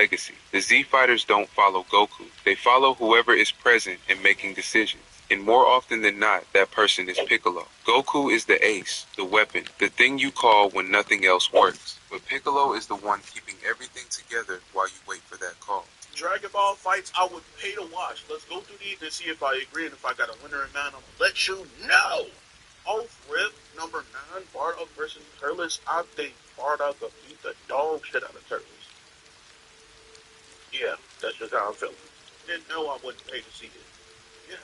legacy. The Z Fighters don't follow Goku. They follow whoever is present and making decisions. And more often than not, that person is Piccolo. Goku is the ace, the weapon, the thing you call when nothing else works. But Piccolo is the one keeping everything together while you wait for that call. Dragon Ball fights I would pay to watch. Let's go through these and see if I agree, and if I got a winner in mind, I'm gonna let you know. Off rip, number 9, Bardock versus Turles. I think Bardock will beat the dog shit out of Turles. Yeah, that's just how I'm feeling. Didn't know I wouldn't pay to see it. Yeah.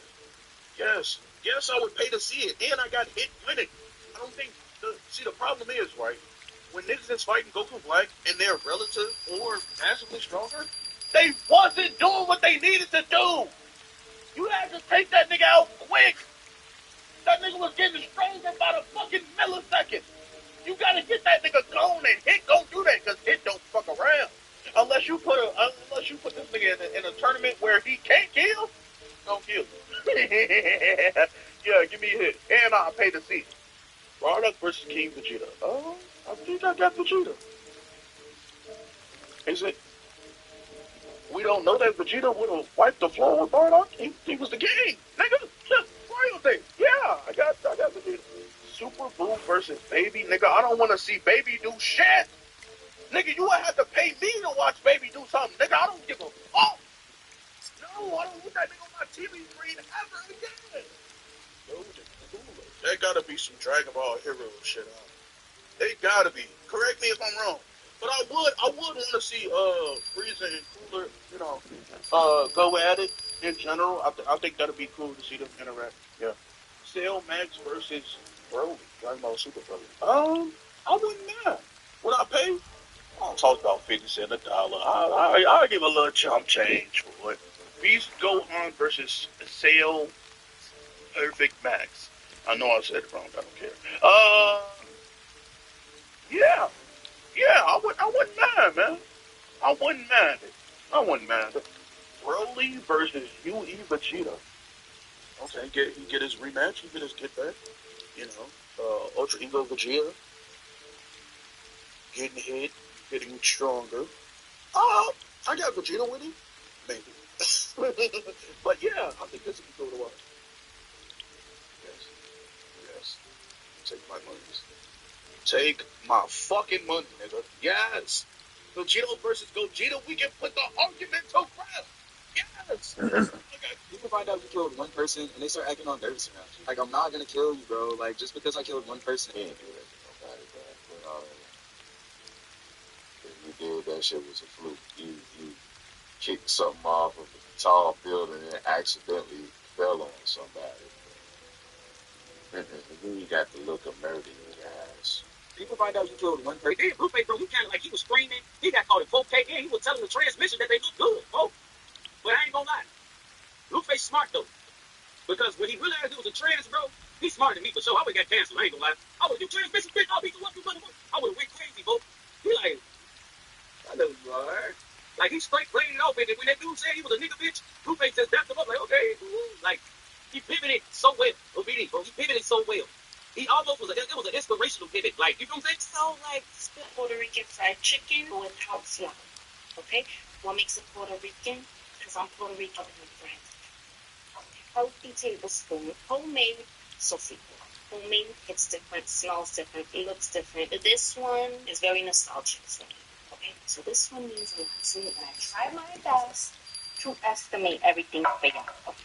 Yes, I would pay to see it. And I got hit winning. I don't think, the problem is, right, when niggas is fighting Goku Black and they're relative or massively stronger, they wasn't doing what they needed to do. You had to take that nigga out quick. That nigga was getting stronger by the fucking millisecond. You gotta get that nigga gone, and Hit don't do that, because Hit don't fuck around. Unless you put this nigga in a tournament where he can't kill, don't kill. Yeah, give me a Hit. And I'll pay to see it. Bardock versus King Vegeta. Oh, I think I got Vegeta. Is it? We don't know that Vegeta would have wiped the floor with Bardock. He was the king, nigga. Royalty. Yeah, I got Vegeta. Super Boo versus Baby, nigga. I don't want to see Baby do shit. Nigga, you would have to pay me to watch Baby do something. Nigga, I don't give a fuck. No, I don't want that nigga on my TV screen ever again. There gotta be some Dragon Ball Hero shit out. They gotta be. Correct me if I'm wrong. But I would want to see Frieza and Cooler, go at it in general. I think that'd be cool to see them interact. Yeah. Cell Max versus Broly, Dragon Ball Super Broly. I wouldn't mind. Would I pay? I'll talk about 50 cents, $1. I'll give a little chump change for it. Beast Gohan versus Cell Perfect Max. I know I said it wrong. I don't care. Yeah, I wouldn't mind, man. I wouldn't mind it. Broly versus UE Vegeta. Okay, he get his rematch. He get his get back. Ultra Ego Vegeta getting hit, getting stronger. I got Vegeta winning, maybe. But yeah, I think this would be cool to watch. Yes. Take my money. Take my fucking money, nigga. Yes. Vegeta versus Gogeta, we can put the argument to rest. Yes. Okay. You can find out you killed one person and they start acting all nervous around you. Like, I'm not gonna kill you, bro. Like, just because I killed one person. You can't do that to nobody, bro. If you did, that shit was a fluke. You kicked something off of a tall building and accidentally fell on somebody. And then you got the look of murder in your eyes. People find out you killed one person. Damn, Blueface, bro, he kind of like, he was screaming. He got caught in 4K, and he was telling the transmission that they look good, bro. But I ain't gonna lie. Blueface smart, though. Because when he realized it was a trans, bro, he's smarter than me for sure. I would've got canceled, I ain't gonna lie. I would've do transmission, bitch, I'll beat you up, I would've went crazy, bro. He like, I know who you are. Like, he straight playing it off, and when that dude said he was a nigga bitch, Blueface just dapped him up, like, okay, like, he pivoted so well. OBD, bro, he pivoted so well. He almost was it was an inspirational pivot. Like, you know what I'm saying? So, like, Puerto Rican fried chicken without flour. Okay? What makes it Puerto Rican? Because I'm Puerto Rican with friends. Healthy tablespoon, homemade sofrito. Homemade, it's different, smells different, it looks different. This one is very nostalgic for me. Okay? So this one means a lot to me, and I try my best to estimate everything for you.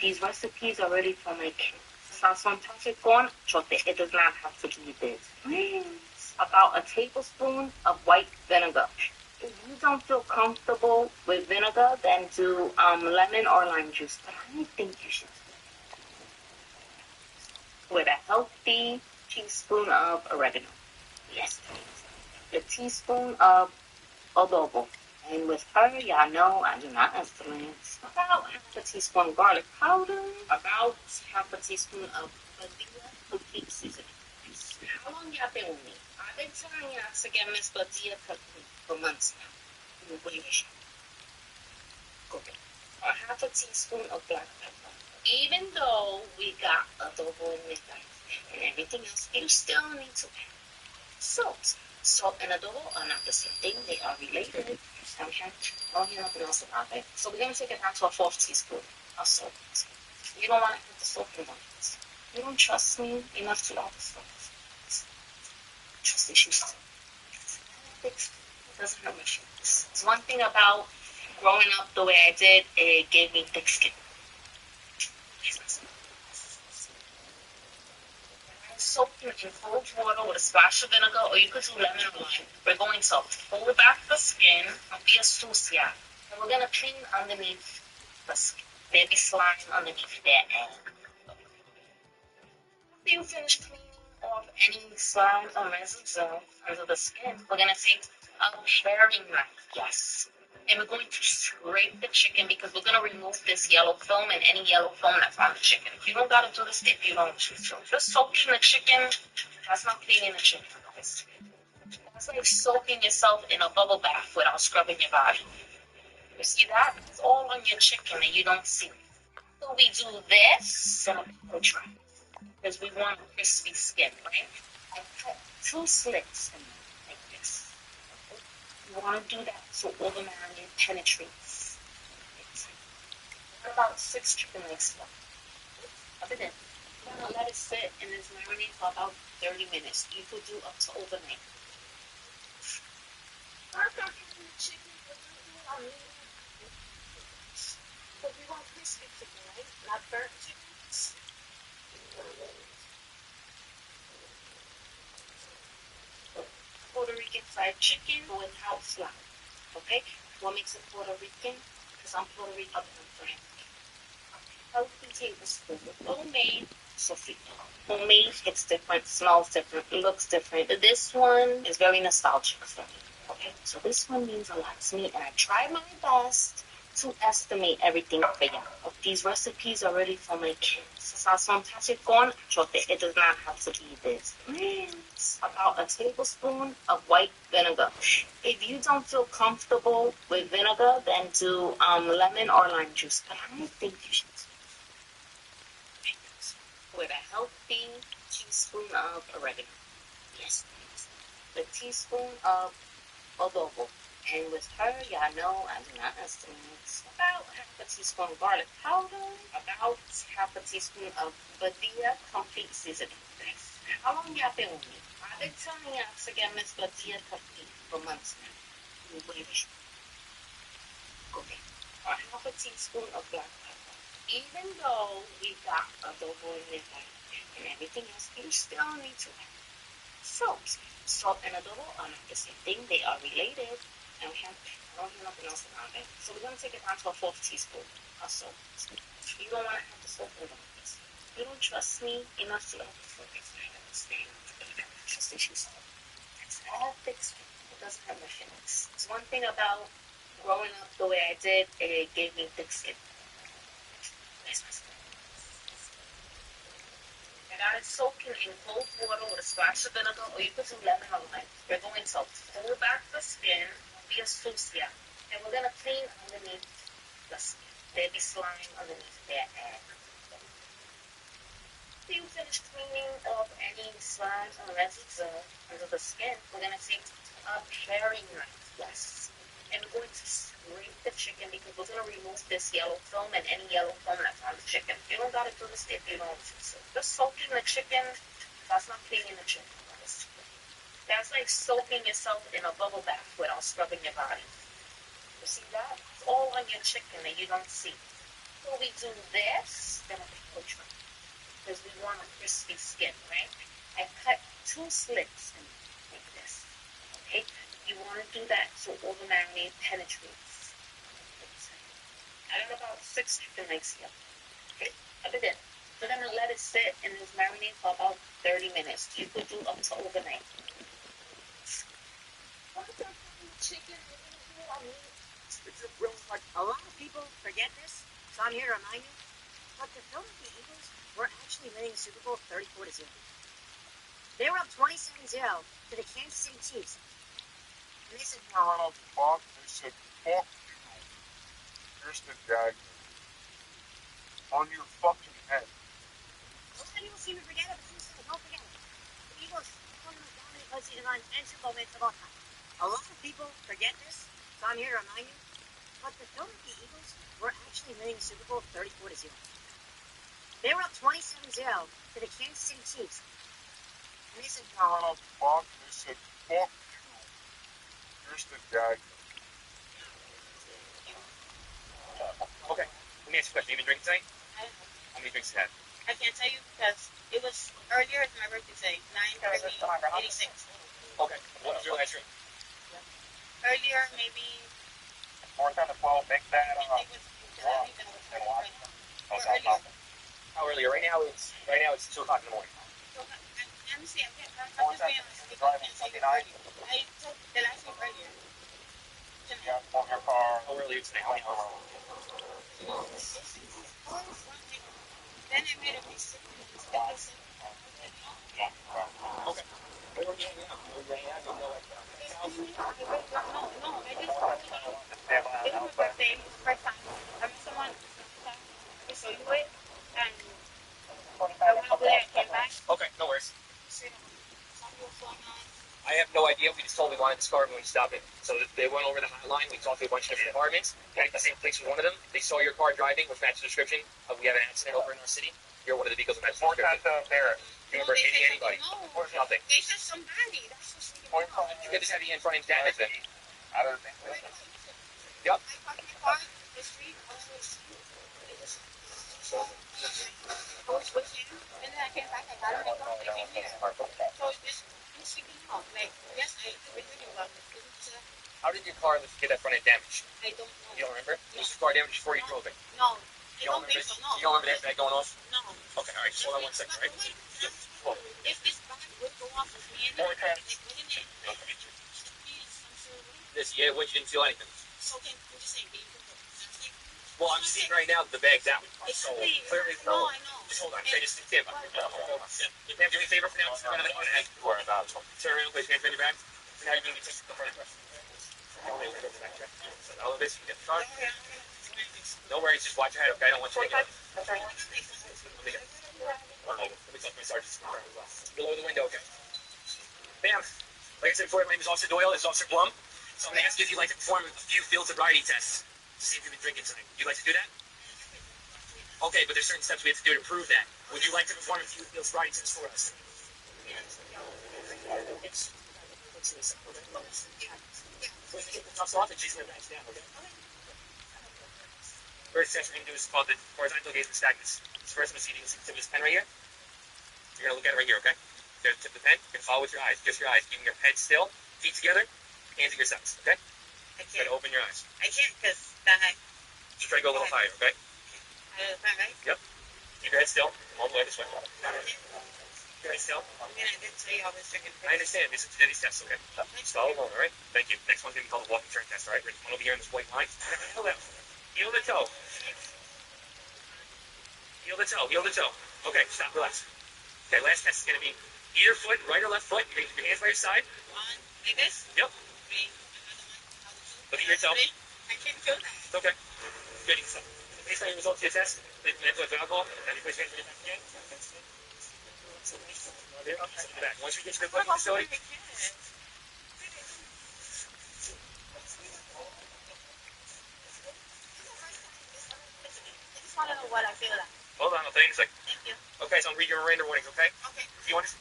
These recipes are ready for my kids. Sazón con chote. It does not have to be this. About a tablespoon of white vinegar. If you don't feel comfortable with vinegar, then do lemon or lime juice. But I think you should. With a healthy teaspoon of oregano. Yes, please. A teaspoon of adobo. And with her, y'all know I do not estimate. About half a teaspoon of garlic powder. About half a teaspoon of Padilla complete seasoning. How long y'all been with me? I've been telling y'all to get Miss Padilla complete for months now. What do you wish? Okay. A half a teaspoon of black pepper. Even though we got adobo in midnight and everything else, you still need to add salt. Salt and adobo are not the same thing. They are related. Okay? I don't hear nothing else about it. So we're gonna take it down to a fourth teaspoon of salt. You don't want to have the salt in it. You don't trust me enough to add the salt. Trust issues. It doesn't hurt my feelings. It's one thing about growing up the way I did, it gave me thick skin. Soak in cold water with a splash of vinegar, or you could do lemon or lime. We're going to pull back the skin and be a sucia. And we're going to clean underneath the skin. There'll be slime underneath there. After you finish cleaning off any slime or residue under the skin, we're going to take a paring knife. Yes. And we're going to scrape the chicken because we're going to remove this yellow film and any yellow film that's on the chicken. You don't got to do this if you don't choose to. Just soaking the chicken, that's not cleaning the chicken. That's like soaking yourself in a bubble bath without scrubbing your body. You see that? It's all on your chicken and you don't see it. So we do this, because we want a crispy skin, right? I cut 2 slits in like this. You want to do that so all the marinade penetrates. About 6 chicken legs left. Other than I'm gonna let it sit in this marinade for about 30 minutes. You could do up to overnight. But we want crispy chicken, right? Not burnt chicken. Puerto Rican fried chicken without flour. Okay? What makes it Puerto Rican? Because I'm Puerto Rican and I'm French. Healthy tablespoon of homemade sofrito. Homemade, it's different, smells different, looks different. This one is very nostalgic for me. Okay, so this one means a lot to me, and I try my best to estimate everything for you. These recipes are really for my kids. It does not have to be this. It's about a tablespoon of white vinegar. If you don't feel comfortable with vinegar, then do lemon or lime juice. But I think you should with a healthy teaspoon of oregano. Yes, a teaspoon of adobo. And with her, y'all know I do not estimate about half a teaspoon of garlic powder, about half a teaspoon of Badia complete seasoning. How long y'all been with me? I've been telling y'all to get Miss Badia complete for months now. Okay. Or half a teaspoon of black pepper. Even though we got adobo in there and everything else, you still need to add salt. Salt and adobo are not the same thing. They are related. And I don't hear nothing else about it. So we're going to take it down to a 4th teaspoon of salt. You don't want to have the salt in this. You don't trust me enough to add the salt. I understand. Trust issues. It's all fixed. It doesn't have my feelings. It's one thing about growing up the way I did, it gave me thick skin. I got it soaking in cold water with a splash of vinegar, or you could do lemon or lime. We're going to pull back the skin, be a sucia, and we're going to clean underneath the skin. There'll be slime underneath there. After you finish cleaning off any slime or residue under the skin, we're going to take a paring knife. Yes. And we're going to scrape the chicken because we're going to remove this yellow film and any yellow film that's on the chicken. You don't got to do this if you don't want to. So just soaking the chicken, that's not cleaning the chicken. That's like soaking yourself in a bubble bath without scrubbing your body. You see that? It's all on your chicken that you don't see. So we do this, then a poach because we want a crispy skin, right? I cut 2 slits in like this. Okay? You want to do that so all the marinade penetrates. I got about 6 chicken legs here. Okay? Other than we're gonna let it sit in this marinade for about 30 minutes. You could do up to overnight. Chicken. Like a lot of people forget this, so I'm here to remind you. But the Philadelphia Eagles were actually winning the Super Bowl 34-0. They were up 27-0 to the Kansas City Chiefs. And they said, Turn off the clock. They said, fuck you. Here's the dagger. On your fucking head. most people seem to forget it, but don't forget it. The Eagles are one of the most dominant postseason runs and Super Bowl wins of all time. A lot of people forget this, so So I'm here to remind you, but the Philadelphia Eagles were actually winning the Super Bowl 34-0. They were up 27-0 to the Kansas City Chiefs. And they said, Carolina fuck. They said, fuck you. Here's the guy. Okay, let me ask you a question. You been drinking tonight? I don't know. How many drinks you had? I can't tell you because it was earlier than my birthday today, 9/30/86. Okay, what was your last drink? Earlier, maybe, More than 12, make that. I think it was, I don't even know what's earlier right now. Or earlier. How earlier? Right now it's 2 o'clock in the morning. So, I'm just saying, I'm just being honest. I can't say earlier. I took the last one earlier. Tonight. Move your car. How earlier tonight? How many hours? Then I made a mistake. Okay. Where were you hanging out? Where were you hanging out? You know, like, No, I just it was my birthday. It was the first time. I met someone to show you it, and I went over there and came back. okay, no worries. Something was going on. I have no idea. We just told me wanted this car when we stopped it. So they went over the hotline. We talked to a bunch of different departments. Back the same place with one of them. They saw your car driving, which matched the description. We have an accident over in our city. You're one of the vehicles that matches the description. You remember hitting anybody? No, Nothing. they said somebody. That's just You could just have your hand front end damage then. I don't think Yep. I parked my car in the street. I was with him, and then I came back. I got in my car. I came here. So it's speaking of, like, yes, I've been thinking about it. How did your car get that front end damage? I don't know. You don't remember? Was your car damaged before you drove it? No, I You don't think so. No. You don't remember that going off? No. Okay, all right. Hold on one second, right? If this bag would go off with me in it, like, wouldn't it? Like, be some sort of way? This, yeah, what, you didn't feel anything? So can I'm just saying, can you put the Well, I'm seeing right now the bag's out. So Exactly. clearly, No, I know. Just hold on. Say just stand by. Hold on. Ma'am, do me a favor for now. Just turn around and head. Turn around, place your hands on your back. Now you're going to take the front of all of this, you get the car. No worries, just watch your head, okay? I don't want you to get Let me talk to my sergeant. Below the window, okay? Ma'am, like I said before, my name is Officer Doyle. This is Officer Blum. So I'm going to ask you if you'd like to perform a few field sobriety tests to see if you've been drinking tonight. Would you like to do that? Okay, but there's certain steps we have to do to prove that. Would you like to perform a few field sobriety tests for us? Yes. Let's see this. Let's get the cuffs off and she's going to back down, okay? First test we're going to do is called the horizontal gaze of stagnance. First, I'm going to see if you can see the tip of this pen right here. You're going to look at it right here, okay? You're going to tip the pen. You're going to follow with your eyes, just your eyes, keeping your head still, feet together, hands at your sides, okay? I Try can't. to open your eyes. I can't because that high. Just try to go a little higher, okay? Right? Yep. Keep your head still, all the way this way. Keep your head still. I mean, I didn't tell you I was drinking. I understand. This is these tests, okay? Just follow along, all right? Thank you. Next one's going to be called the walking turn test, all right? Ready? Come on over here in this white line. Heel the toe. Heel the toe. Heel the toe. Okay, stop, relax. Okay, last test is going to be either foot, right or left foot. You're going to keep your hands by your side. One, like this? Yep. Three, Look at your toe. I can't feel that. It's okay. Good. So, based on your results of your test, then you put alcohol, and you put your hands on your back again. Back. Once we get to the booking facility, I just want to know what I feel like. hold on, I'll tell you in a second. Thank you. Okay, so I'll read your Miranda warnings, okay? Okay. If you want to...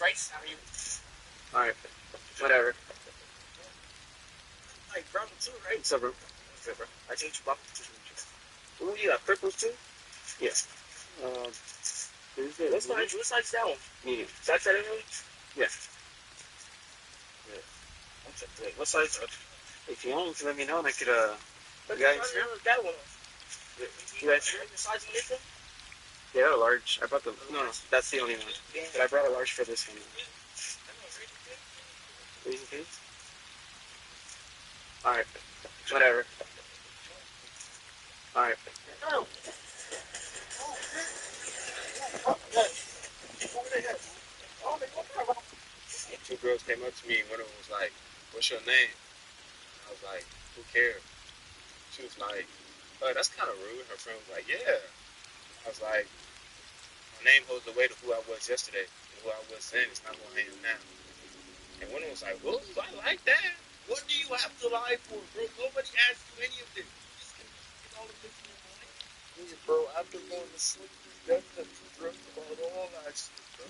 Right? How are you? Alright, whatever. Like, brother, too, right? What's up, bro? What's up, bro? I changed your box. Ooh, you got purples, too? Yes. What size that one? Medium. Size that one? Yeah. Wait, what size? If you want to let me know, and I could, What guys, that one? you guys, The size of this one? yeah, a large. I brought the, no, that's the only one. But I brought a large for this one. Reason case? Alright, whatever. Alright. Two girls came up to me, and one of them was like, "What's your name?" I was like, "Who cares?" She was like, "Oh, that's kind of rude." Her friend was like, "Yeah." I was like, "My name holds the weight of who I was yesterday." who I was then is not who I am now. And one was like, whoa, I like that. What do you have to lie for, bro? Nobody asked you any of this. You just can get all of this in your mind. Yeah, bro, after going to sleep, that's the truth, bro, about all that shit, bro.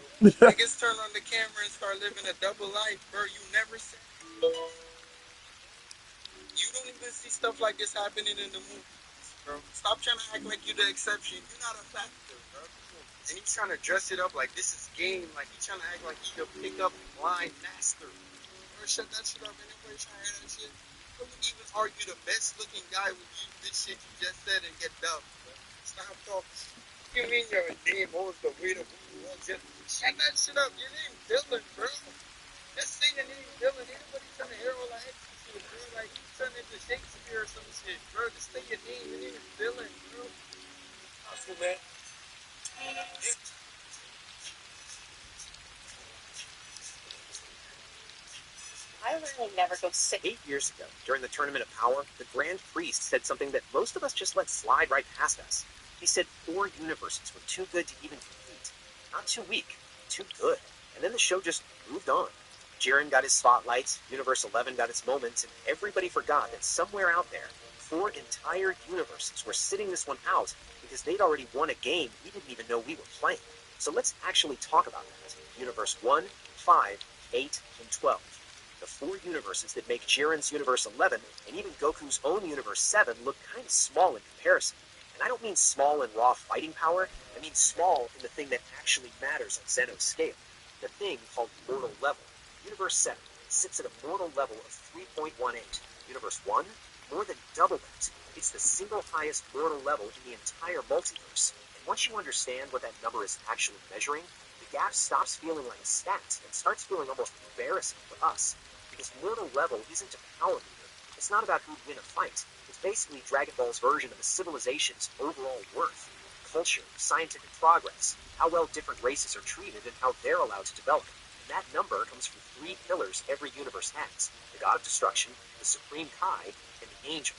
Niggas turn on the camera and start living a double life, bro. You never said. You don't even see stuff like this happening in the movies, bro. Stop trying to act like you're the exception. You're not a factor, bro. And he's trying to dress it up like this is game, like he's trying to act like he's a pickup line master. Bro, shut that shit up. Anybody trying to hear that shit? I wouldn't even argue the best looking guy would use this shit you just said and get dubbed, bro. Stop talking. You mean your name holds the weight of who you are? Just shut that shit up. Your name's Dylan, bro. Just say your name, Dylan. Anybody trying to hear all that extra shit, bro? Like, you turn into Shakespeare or some shit, bro. Just say your name. Your name is Dylan, bro. Hustle, man. I really never go sick. 8 years ago, during the Tournament of Power, the Grand Priest said something that most of us just let slide right past us. He said 4 universes were too good to even compete. Not too weak, too good. And then the show just moved on. Jiren got his spotlight, Universe 11 got its moment, and everybody forgot that somewhere out there, 4 entire universes were sitting this one out because they'd already won a game we didn't even know we were playing. So let's actually talk about that. Universe 1, 5, 8, and 12. The 4 universes that make Jiren's Universe 11 and even Goku's own Universe 7 look kind of small in comparison. And I don't mean small in raw fighting power, I mean small in the thing that actually matters on Zeno's scale. The thing called mortal level. Universe 7 sits at a mortal level of 3.18. Universe 1, more than double that. It's the single highest mortal level in the entire multiverse. And once you understand what that number is actually measuring, the gap stops feeling like a stat and starts feeling almost embarrassing for us. Because mortal level isn't a power meter. It's not about who'd win a fight. It's basically Dragon Ball's version of a civilization's overall worth. Culture, scientific progress, how well different races are treated and how they're allowed to develop. And that number comes from 3 pillars every universe has. The God of Destruction, the Supreme Kai, and the Angel.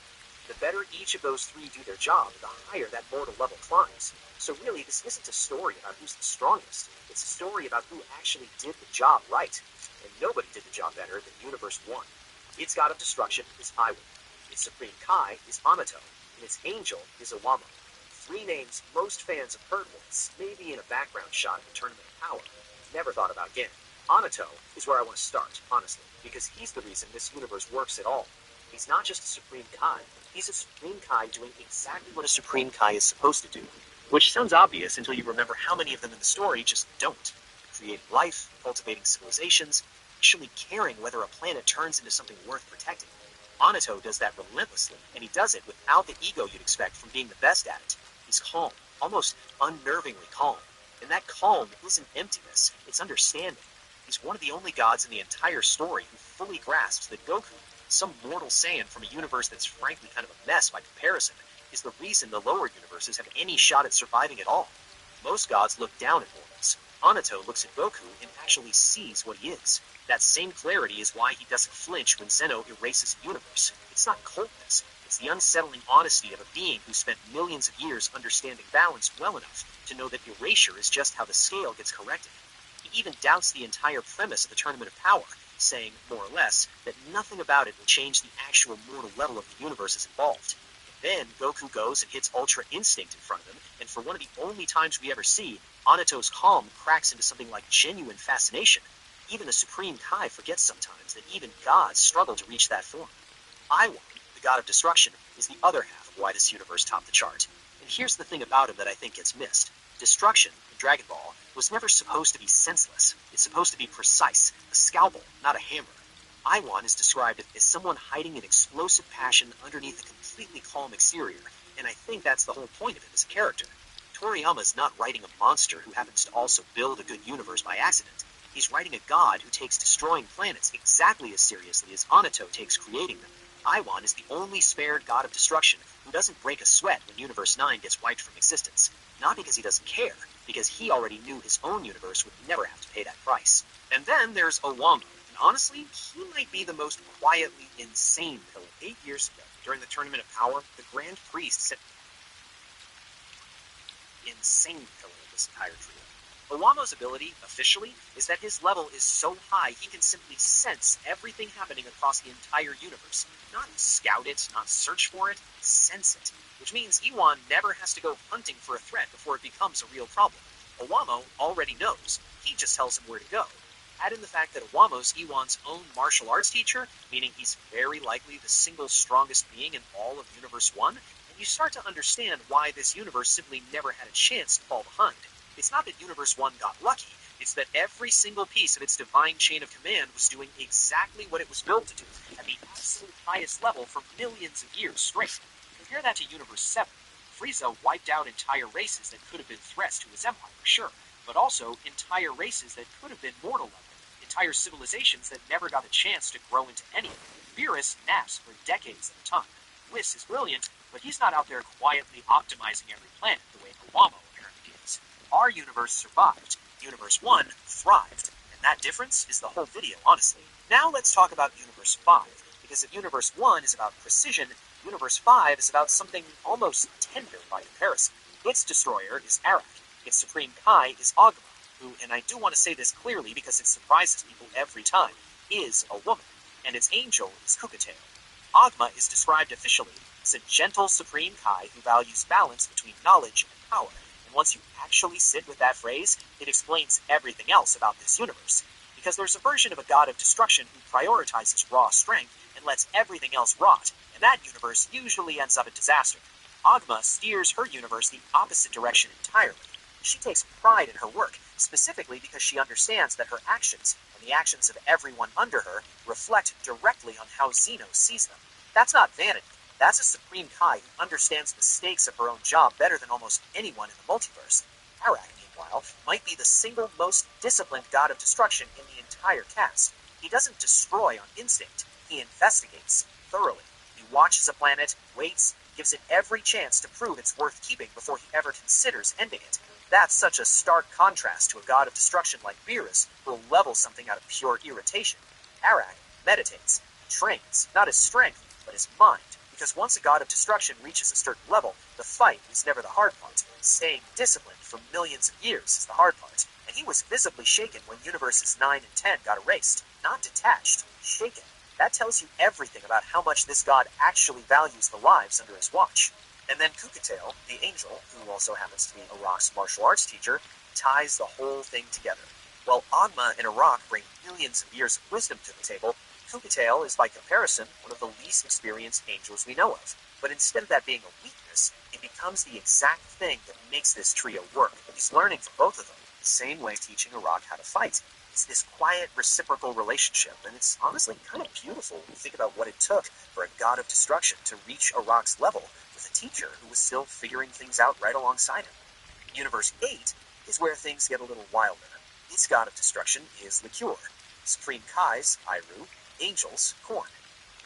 The better each of those 3 do their job, the higher that mortal level climbs. So really, this isn't a story about who's the strongest. It's a story about who actually did the job right. And nobody did the job better than Universe 1. Its God of Destruction is Iwo. Its Supreme Kai is Amato. And its Angel is Owamo. 3 names most fans have heard once, maybe in a background shot of the Tournament of Power. Never thought about again. Anato is where I want to start, honestly, because he's the reason this universe works at all. He's not just a Supreme Kai. He's a Supreme Kai doing exactly what a Supreme Kai is supposed to do. Which sounds obvious until you remember how many of them in the story just don't. Creating life, cultivating civilizations, actually caring whether a planet turns into something worth protecting. Anato does that relentlessly, and he does it without the ego you'd expect from being the best at it. He's calm, almost unnervingly calm. And that calm isn't emptiness, it's understanding. He's one of the only gods in the entire story who fully grasps that Goku, some mortal Saiyan from a universe that's frankly kind of a mess by comparison, is the reason the lower universes have any shot at surviving at all. Most gods look down at mortals. Anato looks at Goku and actually sees what he is. That same clarity is why he doesn't flinch when Zeno erases a universe. It's not coldness. It's the unsettling honesty of a being who spent millions of years understanding balance well enough to know that erasure is just how the scale gets corrected. He even doubts the entire premise of the Tournament of Power, saying, more or less, that nothing about it will change the actual mortal level of the universes involved. Then Goku goes and hits Ultra Instinct in front of him, and for one of the only times we ever see, Anato's calm cracks into something like genuine fascination. Even the Supreme Kai forgets sometimes that even gods struggle to reach that form. Iwan, the God of Destruction, is the other half of why this universe topped the chart. And here's the thing about him that I think gets missed. Destruction, in Dragon Ball, was never supposed to be senseless. It's supposed to be precise, a scalpel, not a hammer. Iwan is described as someone hiding an explosive passion underneath a completely calm exterior, and I think that's the whole point of him as a character. Toriyama's not writing a monster who happens to also build a good universe by accident. He's writing a god who takes destroying planets exactly as seriously as Anato takes creating them. Iwan is the only spared god of destruction who doesn't break a sweat when Universe 9 gets wiped from existence. Not because he doesn't care, because he already knew his own universe would never have to pay that price. And then there's Owamo. And honestly, he might be the most quietly insane villain. 8 years ago, during the Tournament of Power, the Grand Priest said insane villain of this entire trio. Owamo's ability, officially, is that his level is so high he can simply sense everything happening across the entire universe. Not scout it, not search for it, sense it. Which means Iwan never has to go hunting for a threat before it becomes a real problem. Owamo already knows. He just tells him where to go. Add in the fact that Owamo's Iwan's own martial arts teacher, meaning he's very likely the single strongest being in all of Universe 1, and you start to understand why this universe simply never had a chance to fall behind. It's not that Universe 1 got lucky, it's that every single piece of its divine chain of command was doing exactly what it was built to do, at the absolute highest level for millions of years straight. Compare that to Universe 7. Frieza wiped out entire races that could have been threats to his empire, sure, but also entire races that could have been mortal level, entire civilizations that never got a chance to grow into anything. Beerus naps for decades at a time. Whis is brilliant, but he's not out there quietly optimizing every planet the way Owamo apparently is. Our universe survived. Universe 1 thrived. And that difference is the whole video, honestly. Now let's talk about Universe 5, because if Universe 1 is about precision, Universe 5 is about something almost tender by comparison. Its destroyer is Arak. Its Supreme Kai is Agma, who, and I do want to say this clearly because it surprises people every time, is a woman, and its angel is Kukatail. Agma is described officially as a gentle Supreme Kai who values balance between knowledge and power. Once you actually sit with that phrase, it explains everything else about this universe. Because there's a version of a god of destruction who prioritizes raw strength and lets everything else rot, and that universe usually ends up a disaster. Agma steers her universe the opposite direction entirely. She takes pride in her work, specifically because she understands that her actions, and the actions of everyone under her, reflect directly on how Zeno sees them. That's not vanity. That's a Supreme Kai who understands the stakes of her own job better than almost anyone in the multiverse. Arak, meanwhile, might be the single most disciplined god of destruction in the entire cast. He doesn't destroy on instinct. He investigates thoroughly. He watches a planet, waits, gives it every chance to prove it's worth keeping before he ever considers ending it. That's such a stark contrast to a god of destruction like Beerus, who'll level something out of pure irritation. Arak meditates, trains, not his strength, but his mind. Because once a god of destruction reaches a certain level, the fight is never the hard part. Staying disciplined for millions of years is the hard part. And he was visibly shaken when Universes 9 and 10 got erased. Not detached, shaken. That tells you everything about how much this god actually values the lives under his watch. And then Kukatail, the angel, who also happens to be Arak's martial arts teacher, ties the whole thing together. While Agma and Arak bring millions of years of wisdom to the table, Kukatail is by comparison one of the least experienced angels we know of. But instead of that being a weakness, it becomes the exact thing that makes this trio work. He's learning from both of them, the same way teaching Arak how to fight. It's this quiet, reciprocal relationship, and it's honestly kind of beautiful when you think about what it took for a god of destruction to reach Arak's level with a teacher who was still figuring things out right alongside him. Universe 8 is where things get a little wilder. Its god of destruction is Liqueur. Supreme Kai's Iru, Angels, Korn.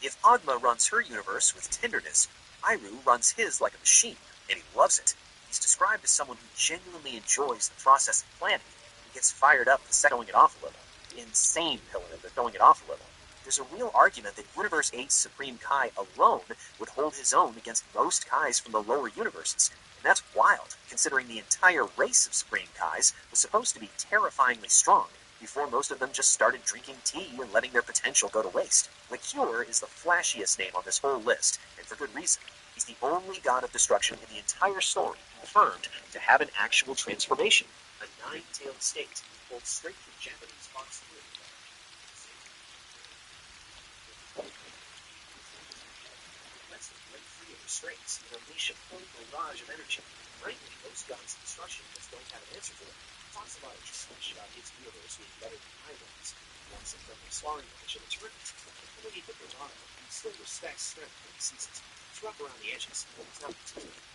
If Agma runs her universe with tenderness, Iru runs his like a machine, and he loves it. He's described as someone who genuinely enjoys the process of planning. He gets fired up the second throwing it off a little. Insane pillar for throwing it off a little. There's a real argument that Universe 8's Supreme Kai alone would hold his own against most Kais from the lower universes. And that's wild, considering the entire race of Supreme Kais was supposed to be terrifyingly strong, before most of them just started drinking tea and letting their potential go to waste. Liqueur is the flashiest name on this whole list, and for good reason. He's the only god of destruction in the entire story confirmed to have an actual transformation, a nine-tailed state, pulled straight from Japanese Fox 3. Let's break free of restraints and unleash a full barrage of energy. Frankly, most gods of destruction just don't have an answer for it. Talks about about his universe being better than my ones. He wants a friendly sparring match in the tournament. Underneath the bravado, he still respects strength when he sees it. It's rough around the edges, but it's not.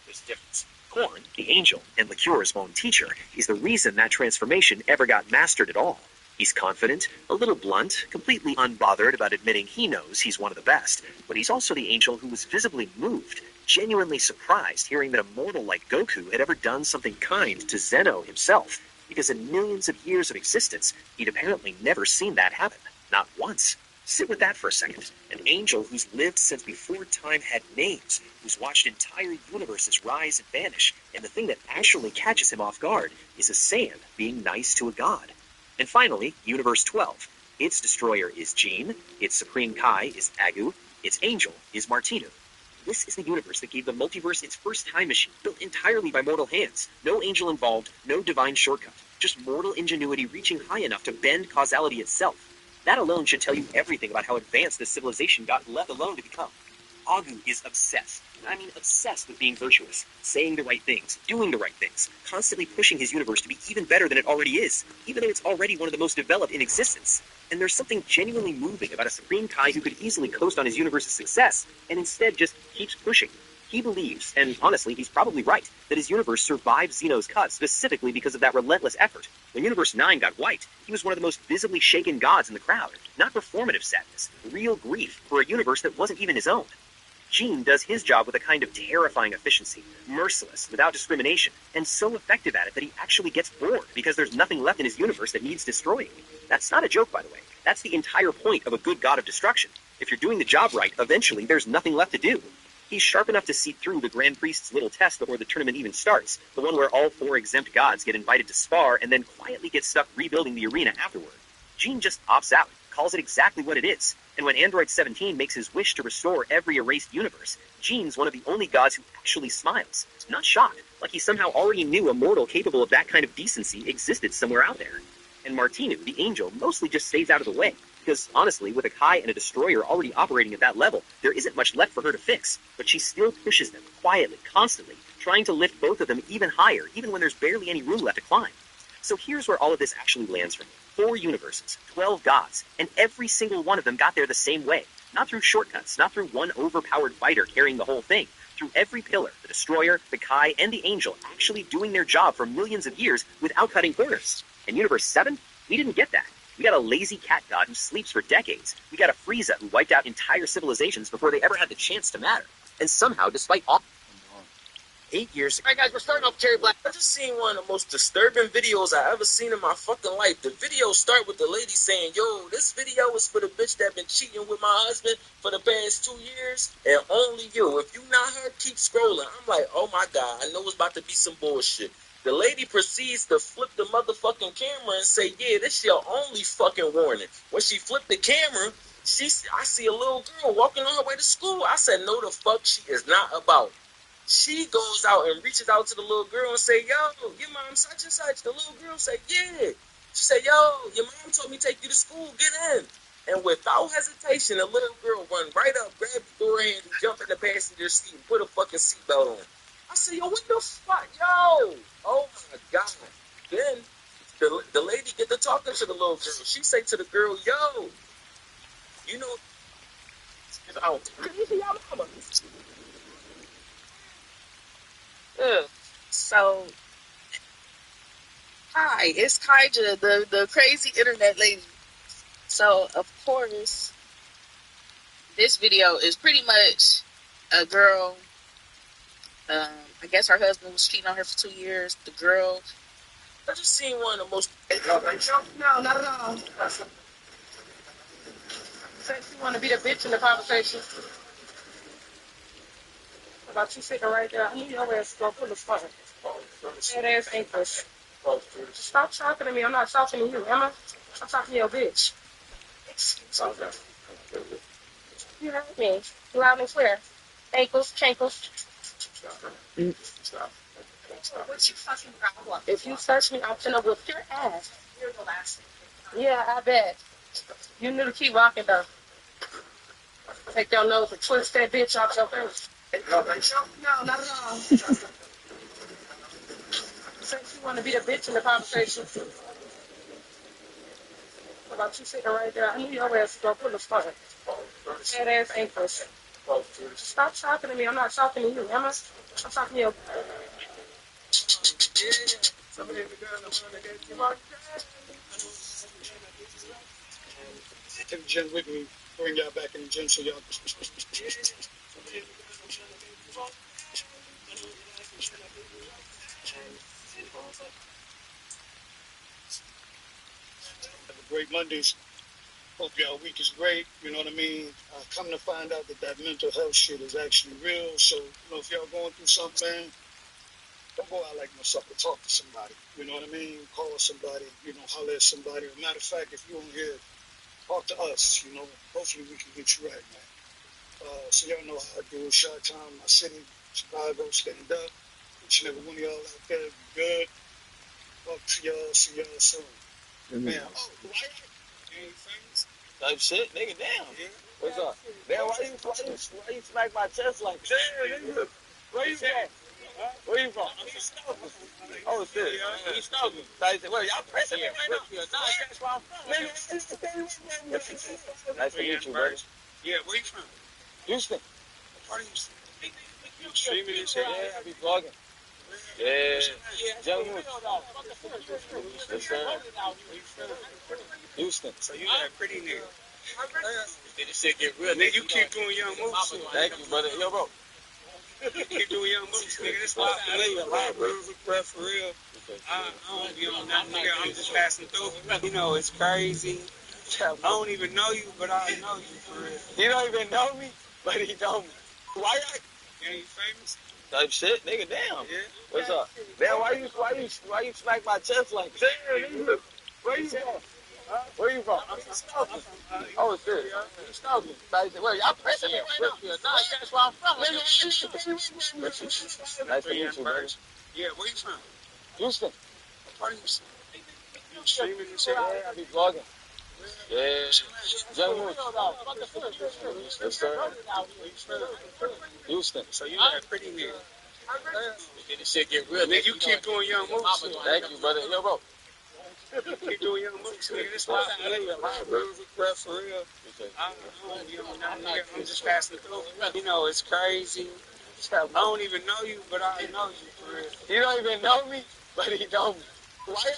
There's a difference. Korn, the angel, and Liqueur's own teacher, is the reason that transformation ever got mastered at all. He's confident, a little blunt, completely unbothered about admitting he knows he's one of the best, but he's also the angel who was visibly moved, genuinely surprised hearing that a mortal like Goku had ever done something kind to Zeno himself, because in millions of years of existence, he'd apparently never seen that happen. Not once. Sit with that for a second. An angel who's lived since before time had names, who's watched entire universes rise and vanish, and the thing that actually catches him off guard is a Saiyan being nice to a god. And finally, Universe 12. Its destroyer is Jean, its Supreme Kai is Agu, its angel is Martinu. This is the universe that gave the multiverse its first time machine, built entirely by mortal hands. No angel involved, no divine shortcut. Just mortal ingenuity reaching high enough to bend causality itself. That alone should tell you everything about how advanced this civilization got let alone to become. Agu is obsessed. I mean obsessed with being virtuous, saying the right things, doing the right things, constantly pushing his universe to be even better than it already is, even though it's already one of the most developed in existence. And there's something genuinely moving about a Supreme Kai who could easily coast on his universe's success, and instead just keeps pushing. He believes, and honestly he's probably right, that his universe survived Xeno's cut specifically because of that relentless effort. When Universe 9 got wiped, he was one of the most visibly shaken gods in the crowd. Not performative sadness, real grief for a universe that wasn't even his own. Jean does his job with a kind of terrifying efficiency, merciless, without discrimination, and so effective at it that he actually gets bored because there's nothing left in his universe that needs destroying. That's not a joke, by the way. That's the entire point of a good god of destruction. If you're doing the job right, eventually there's nothing left to do. He's sharp enough to see through the Grand Priest's little test before the tournament even starts, the one where all 4 exempt gods get invited to spar and then quietly get stuck rebuilding the arena afterward. Jean just opts out, calls it exactly what it is, and when Android 17 makes his wish to restore every erased universe, Jean's one of the only gods who actually smiles, not shocked, like he somehow already knew a mortal capable of that kind of decency existed somewhere out there. And Martinu, the angel, mostly just stays out of the way, because honestly, with a Kai and a destroyer already operating at that level, there isn't much left for her to fix, but she still pushes them, quietly, constantly, trying to lift both of them even higher, even when there's barely any room left to climb. So here's where all of this actually lands for me. 4 universes, 12 gods, and every single one of them got there the same way. Not through shortcuts, not through one overpowered fighter carrying the whole thing. Through every pillar, the destroyer, the Kai, and the angel actually doing their job for millions of years without cutting corners. In Universe 7, we didn't get that. We got a lazy cat god who sleeps for decades. We got a Frieza who wiped out entire civilizations before they ever had the chance to matter. And somehow, despite all 8 years. All right, guys, we're starting off Cherry Black. I just seen one of the most disturbing videos I ever seen in my fucking life. The video start with the lady saying, yo, this video is for the bitch that been cheating with my husband for the past 2 years, and only you. If you not her, keep scrolling. I'm like, oh my God, I know it's about to be some bullshit. The lady proceeds to flip the motherfucking camera and say, yeah, this your only fucking warning. When she flipped the camera, I see a little girl walking on her way to school. I said, no, the fuck she is not about. She goes out and reaches out to the little girl and say, yo, your mom such and such. The little girl said, yeah. She said, yo, your mom told me to take you to school. Get in. And without hesitation, the little girl run right up, grab the door handle, jump in the passenger seat, and put a fucking seatbelt on. I said, yo, what the fuck? Yo. Oh, my God. Then the lady get to talking to the little girl. She say to the girl, yo, you know, out. So, hi, it's Kaija, the crazy internet lady. So, of course, this video is pretty much a girl. I guess her husband was cheating on her for 2 years. The girl. I just seen one of the most. No, not at all. Since you want to be the bitch in the conversation. About you sitting right there, I knew your ass was going to pull the phone. That ass English. Stop talking to me. I'm not talking to you, Emma. I'm talking to your bitch. You heard me. Loud and clear. Ankles, chankles. What's your fucking problem? If you touch me, I'm finna whip your ass. You're the last thing. Yeah, I bet. You need to keep walking, though. Take your nose and twist that bitch off your face. No, not at all. Since you want to be the bitch in the conversation. About you sitting right there, I knew your ass was going to pull the phone. That ass English. Stop talking to me. I'm not talking to you, Emma. I'm talking to you. Take the gym with me, bring y'all back in the gym so y'all. Have a great Mondays. Hope y'all week is great. You know what I mean? Come to find out that mental health shit is actually real. So, if y'all going through something, man, don't go out like no sucker. Talk to somebody. You know what I mean? Call somebody. Holler at somebody. As a matter of fact, if you on here, talk to us. Hopefully we can get you right, man. So y'all know how I do it. Chi-Town, my city, Chicago, stand up. Each and every one of y'all out there, be good. Talk to y'all. See y'all soon. Man, why you famous? Type shit, nigga. Damn. Yeah. What's up? Damn, why you smack my chest like that? Damn, nigga. Where you from? Huh? Where you from? I'm East Stoughton. Oh shit. Yeah, East Stoughton. Type shit. Well, y'all pressing me right now. Nah, that's where I'm from. Nigga, nice to meet you, brother. Yeah, where you from? Houston. Part of Houston. You streaming and shit? Yeah, I be vlogging. Yeah. Young Moose. Yes, sir. Houston. So you got a pretty nigga. This shit get real. Nigga, you keep doing young moves. Thank you, brother. Yo, bro. Keep doing young moves, nigga. This spot I live a lot, bro. For real. I don't be on that, nigga. I'm just passing through. It's crazy. I don't even know you, but I know you for real. He don't even know me, but he know me. Why you famous? Type shit, nigga. Damn. Yeah. What's up? Damn, why you smack my chest like that? Damn, nigga. Where you from? Where you from? I'm from Stoughton. Oh shit. Stoughton. Well, y'all pressing me right now. Nah, that's where I'm from. Nice to meet you, brother. Yeah, where you from? Houston. Part of Houston. You streaming and shit? Yeah, I be vlogging. Yeah. Young Moose. Yes, sir. Houston. So you got a pretty nigga. This shit get real. Nigga, you keep doing young moves. Thank you, brother. Yo, bro. Keep doing young moves, nigga. This spot I live a lot, bro. For real. I don't be on that, nigga. I'm just passing through. It's crazy. I don't even know you, but I know you for real. He don't even know me, but he know me. Why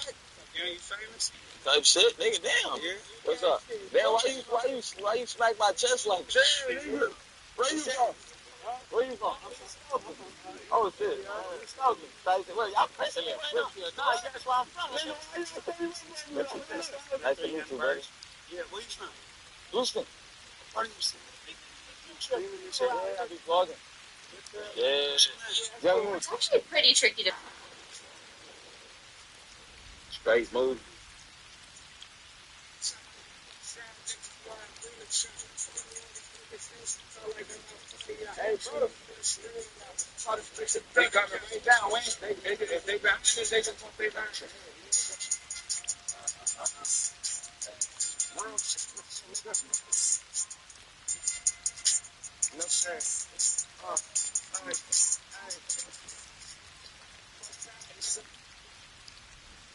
you famous? Type shit, nigga. Damn. Yeah. What's up? Damn, why you smack my chest like that? Damn, nigga. Where you from? Where you from? I'm from Stoughton. Oh shit. Stoughton. Well, y'all pressing me right now. Nah, that's where I'm from. Nice to meet you, brother. Yeah, where you from? Houston. Part of Houston. Yeah, I be vlogging. Yeah. Young Moose. It's actually pretty tricky to. Straight move. They got me right down, Wayne. If they behind us, they just won't be behind us. No, sir.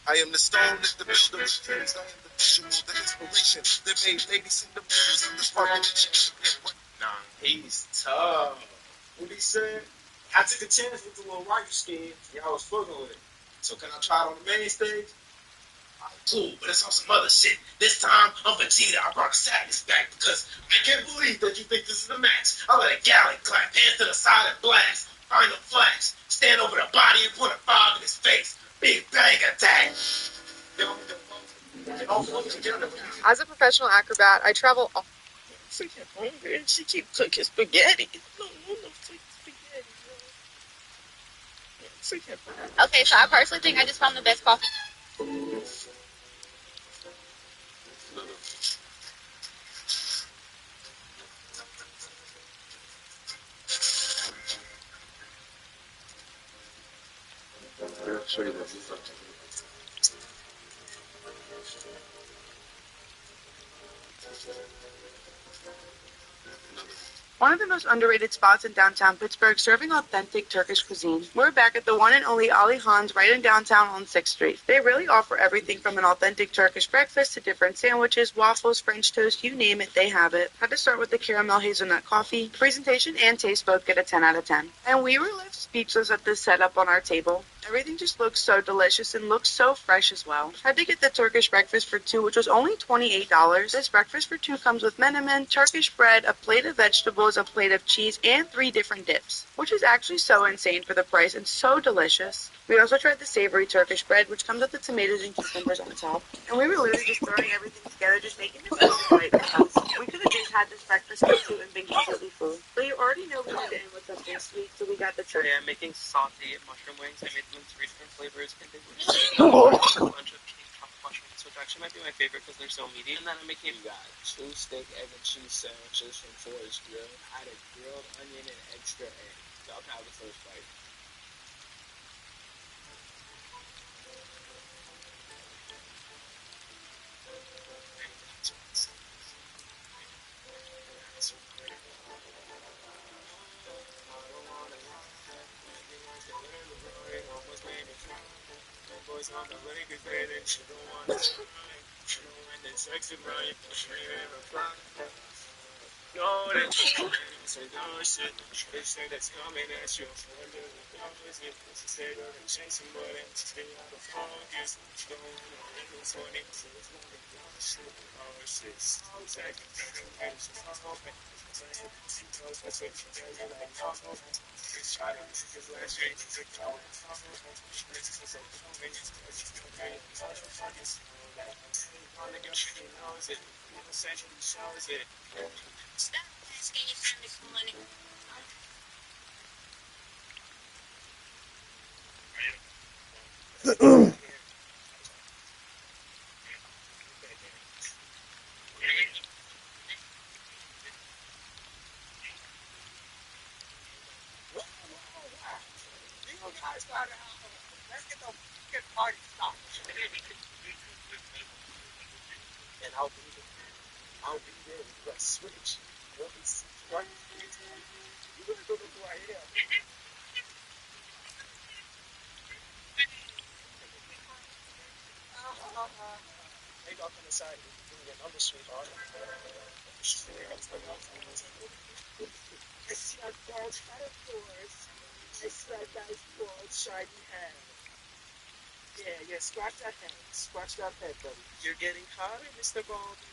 I am the stone that the builder refused. I am the visual, the inspiration that made ladies in the movies of this market. Nah, he's tough. What he said? I took a chance with the little rider skin. Y'all was fucking with it. So can I try it on the main stage? Cool, but it's on some other shit. This time, I'm Vegeta. I brought sadness back because I can't believe that you think this is a match. I let a galley clap, hands to the side and blast. Final flash, stand over the body and put a fob in his face. Big bang attack. As a professional acrobat, I travel all freaking hungry and she keep cooking spaghetti. No freaking spaghetti, Okay, so I personally think I just found the best coffee. I'll show you this. One of the most underrated spots in downtown Pittsburgh serving authentic Turkish cuisine. We're back at the one and only Ali Han's right in downtown on 6th Street. They really offer everything from an authentic Turkish breakfast to different sandwiches, waffles, French toast, you name it, they have it. Had to start with the caramel hazelnut coffee. Presentation and taste both get a 10 out of 10. And we were left speechless at this setup on our table. Everything just looks so delicious and looks so fresh as well. Had to get the Turkish breakfast for two, which was only $28. This breakfast for two comes with menemen, Turkish bread, a plate of vegetables, a plate of cheese, and 3 different dips, which is actually so insane for the price and so delicious. We also tried the savory Turkish bread, which comes with the tomatoes and cucumbers on top. And we were literally just throwing everything together, just making this easy bite for us. We could have just had this breakfast for two and been completely full. But you already know we had to end with something sweet, so we got the turkey. Yeah, I'm making sauté mushroom wings. I made them in 3 different flavors, and they were a bunch of pink truffle mushrooms, which actually might be my favorite because they're so meaty. And then I'm making You got 2 steak, egg, and cheese sandwiches from Forest Grill. I had a grilled onion and extra egg. So I'll have the first bite. Boys on the lake is bathing, she don't wanna swim. She don't want that sexy money, she ain't a fly. No, that's say no shit. They say that's coming at you. Wonder what is it? She say that I'm chasing, but I'm stay out of focus. She don't want no angles on it, so it's not a dumb shit. Oh shit, so sexy, she's so open. She knows that's what she does, and I know. She's trying to make his last year, she's a coward. She makes us so funny, she's okay. She's on the girl, she knows it. People say she shows it. Stop asking your friend this morning. Let's get the fucking party started. And I'll be there with that switch. You'll be right. You're gonna go before I am. Maybe I'll come inside and give me your number, sweetheart. I see our bald head of yours. I see our guy's bald, shiny head. Yeah, scratch that head. Scratch that head, buddy. You're getting hotter, Mr. Baldy.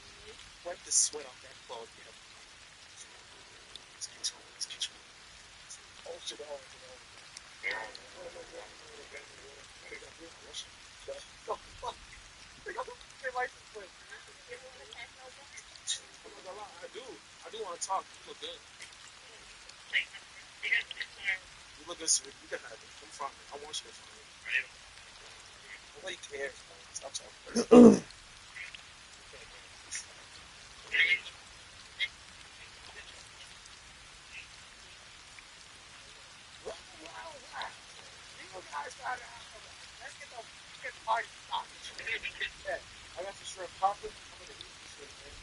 Wipe the sweat off that bald head. Let's get you. Hold it on. Oh, fuck. They got the license plate. I'm not gonna lie, I do want to talk. You look good. You look good, sweet. You can have it. Come from me. I want you to find it. Nobody cares, man. Stop talking. You guys got it. Let's get the fucking party started. Yeah, I got the shrimp popping. I'm gonna eat this shit, man.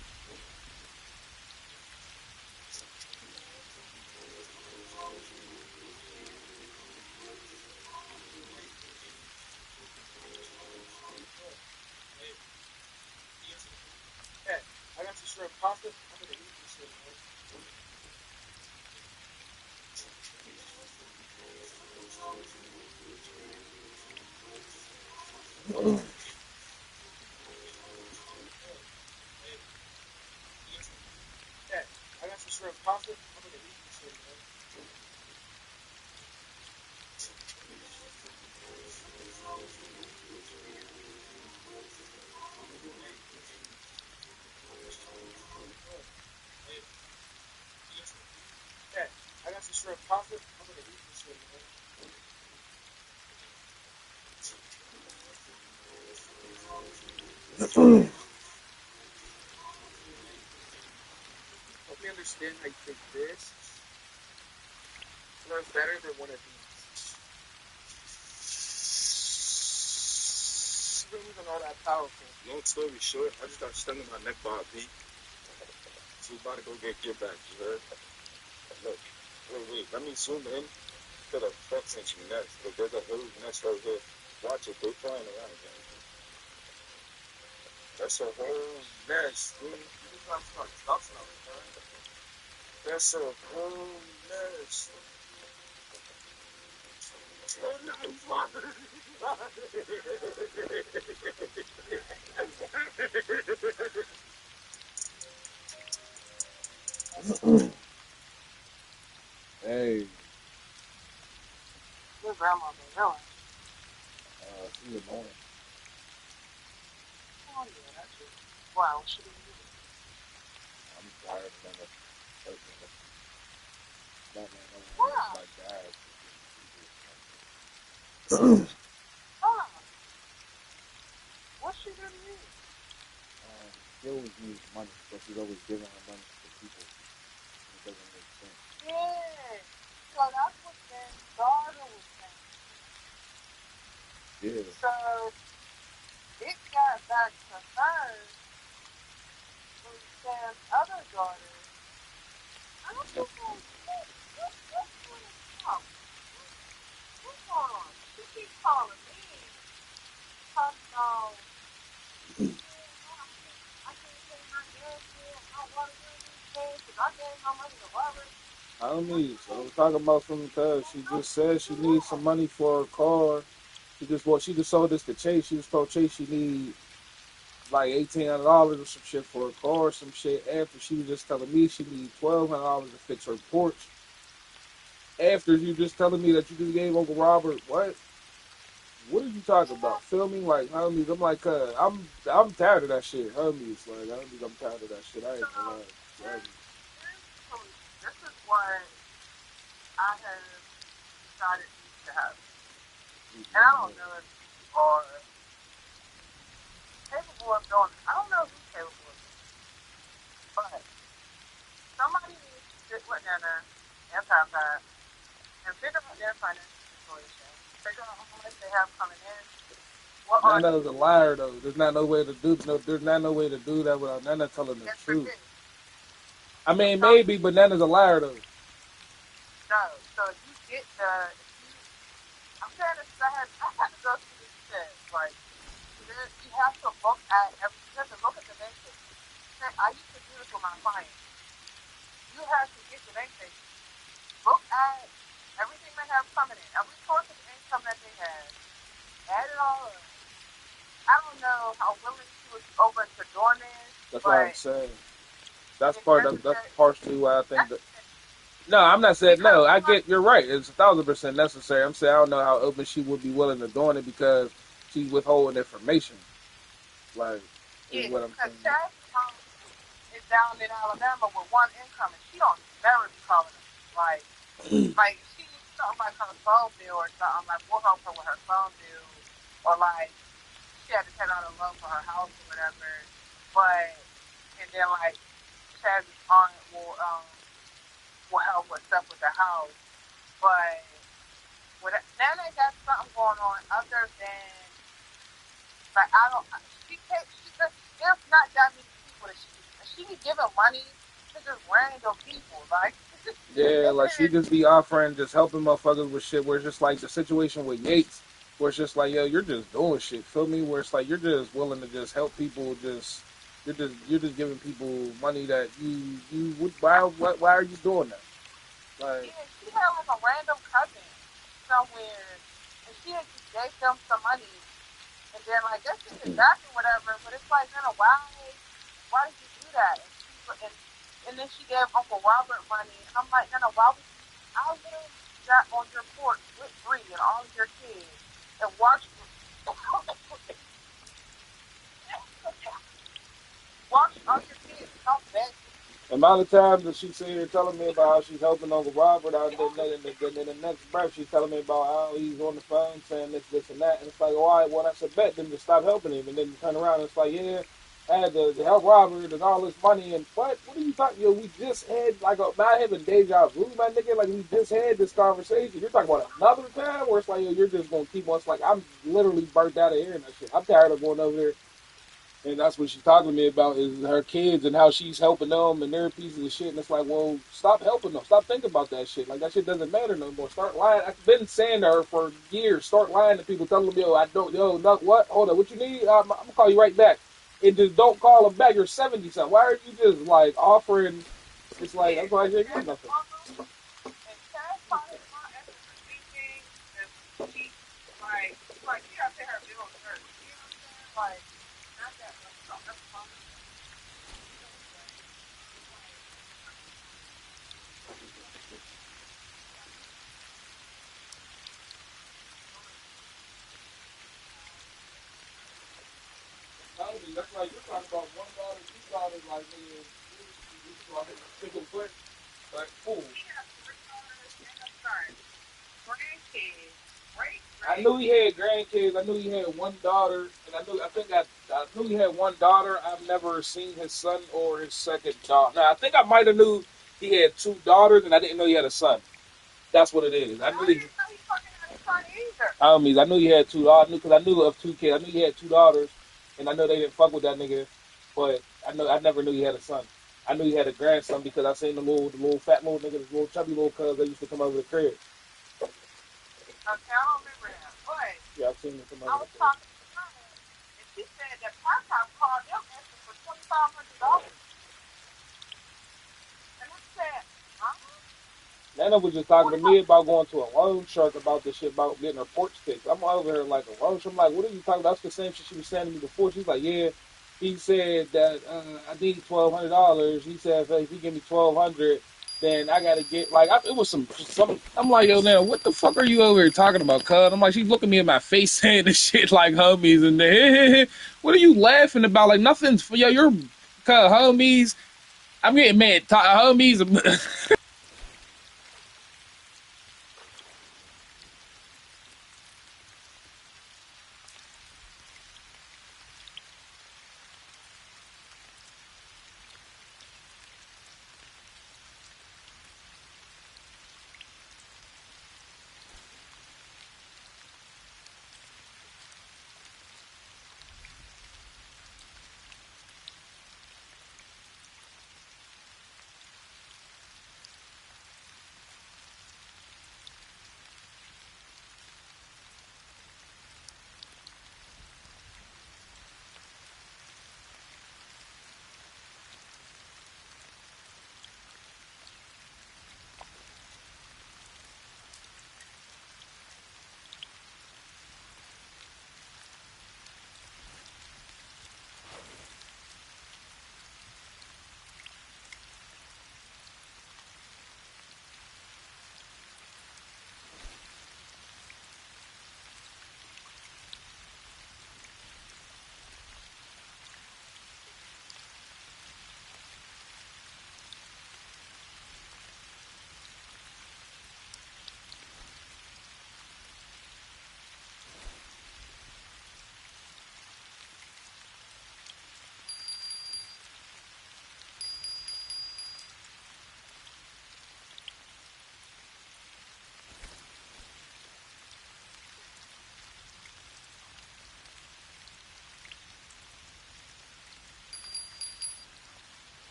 Yeah, I got the shrimp popping. I'm gonna eat this shit, man. Yeah, I got some shrimp pasta. I'm gonna eat this shit, man. Yeah, I got some shrimp pasta. I'm gonna eat this shit, man. Help me understand how you think this smells better than one of these. It wasn't even all that powerful. Long story short, I just got stung in my neck by a bee. So we about to go get back, you heard? Look, wait, let me zoom in to the pheasant's nest, because there's a huge nest right here. Watch it, they flying around, man. That's a whole nest, dude. You just gotta start stuffing them, man. That's a whole nest. Hey, Your grandma been really. she's annoying. Oh, yeah, that's it. Wow, she didn't do it. I'm tired of them. Not Wow. like that. Wow. What's she gonna do? She always needs money, but she's always giving her money to people. It doesn't make sense. Yeah. So that's what Ben's daughter was saying. Yeah. So it got back to her when Sam's other daughter. I don't think what's going on? What's going on? She keeps calling me, talking about, I can't pay my gas bill, my water bill these days, because I gave no money to Robert. I don't need. So I'm talking about something because she just said she needs some money for her car. She just sold this to Chase. She was told Chase she need like $1,800 or some shit for her car or some shit. After she was just telling me she need $1,200 to fix her porch. After you just telling me that you just gave Uncle Robert what? What are you talking about? Feel me? Like homies, I'm like, I'm tired of that shit. Homies, like homies, I'm tired of that shit. I ain't gonna lie. This is what I have decided to have. And I don't know if you are capable of doing it. I don't know who's capable of doing it. But somebody needs to sit with Nana and Papa and figure out their financial situation. Figure out how much they have coming in. What are Nana's a liar though. There's not no way to do There's not no way to do that without Nana telling the truth. I mean, maybe, but Nana's a liar though. No, so you get I'm saying this because I had to go through this shit. Like, you have to look at you have to look at the bank statement. I used to do this with my clients. You have to get the bank statement. Look at everything they have coming in, every source of income that they have. Add it all up. I don't know how willing she was open to doing this. That's what I'm saying. That's partially why I think that. No, I'm not saying no. I get you're right. It's 1,000% necessary. I'm saying I don't know how open she would be willing to doing it because she's withholding information. Like, is what I'm saying. Chad's mom is down in Alabama with one income, and she don't never be calling them. Like she needs something like her phone bill or something. Like we'll help her with her phone bill, or like she had to take out a loan for her house or whatever. But and then like Chad's aunt will help with stuff with the house. But Nana got something going on other than like I don't. There's not that many people that she be giving money to just random people. Like yeah, like she just be offering, just helping motherfuckers with shit. Where it's just like the situation with Yates, where it's just like, yo, you're just doing shit. Feel me? Where it's like you're just willing to just help people. You're just giving people money that you would. Why are you doing that? Like, yeah, she had like a random cousin somewhere, and she had just gave them some money, and then like they took it back or whatever. But it's like, Nana, why did you do that? And then she gave Uncle Robert money, and I'm like, Nana, why would you? I literally sat on your porch with Bree and all of your kids and watched all your kids come back. the amount of times that she's sitting here telling me about how she's helping Uncle Robert out, and then in the next breath she's telling me about how he's on the phone saying this, and that, and it's like, all right, well, that's a bet, then just stop helping him, and then you turn around and it's like, yeah, I had to help Robert and all this money, and what are you talking? Yo, we just had like not having deja vu, my nigga, like we just had this conversation. You're talking about another time where it's like, yo, you're just gonna keep on. It's like I'm literally burnt out of hearing that shit. I'm tired of going over there. And that's what she's talking to me about is her kids and how she's helping them and their pieces of shit. And it's like, well, stop helping them. Stop thinking about that shit. Like, that shit doesn't matter no more. Start lying. I've been saying to her for years, start lying to people, telling them, no, what? Hold on, what you need? I'm going to call you right back. And just don't call them back. You're 70-something. Why are you just, like, offering? It's like, that's why I didn't get nothing. like, you gotta pay her bills first. You know what I'm saying? Like, not that much. So that's fine. That's like you're talking about one daughter, two daughters, like nigga, you like a single foot, like cool. I knew he had grandkids. I knew he had one daughter, and I knew he had one daughter. I've never seen his son or his second daughter. Now I think I might have knew he had two daughters, and I didn't know he had a son. That's what it is. I knew he. I knew he had two. I knew because I knew of two kids. I knew he had two daughters, and I know they didn't fuck with that nigga. But I never knew he had a son. I knew he had a grandson because I seen the little fat little nigga, the little chubby little cuz that used to come over the crib. Okay, I don't remember that. But yeah, I've seen him come over. I was talking to her, and she said that Parkhouse called them asking for $2,500. And I said, huh? Nana was just talking to me about going to a loan shark about this shit about getting her porch fixed. I'm over here like a loan shark. I'm like, what are you talking about? That's the same shit she was saying to me before. She's like, yeah. He said that I need $1,200. He said if he give me $1,200, then I gotta get like it was some. I'm like, yo, now what the fuck are you over here talking about, cuz? I'm like, she's looking me in my face saying this shit like homies and what are you laughing about? Like nothing's yo, you're cuz homies. I'm getting mad. Homies.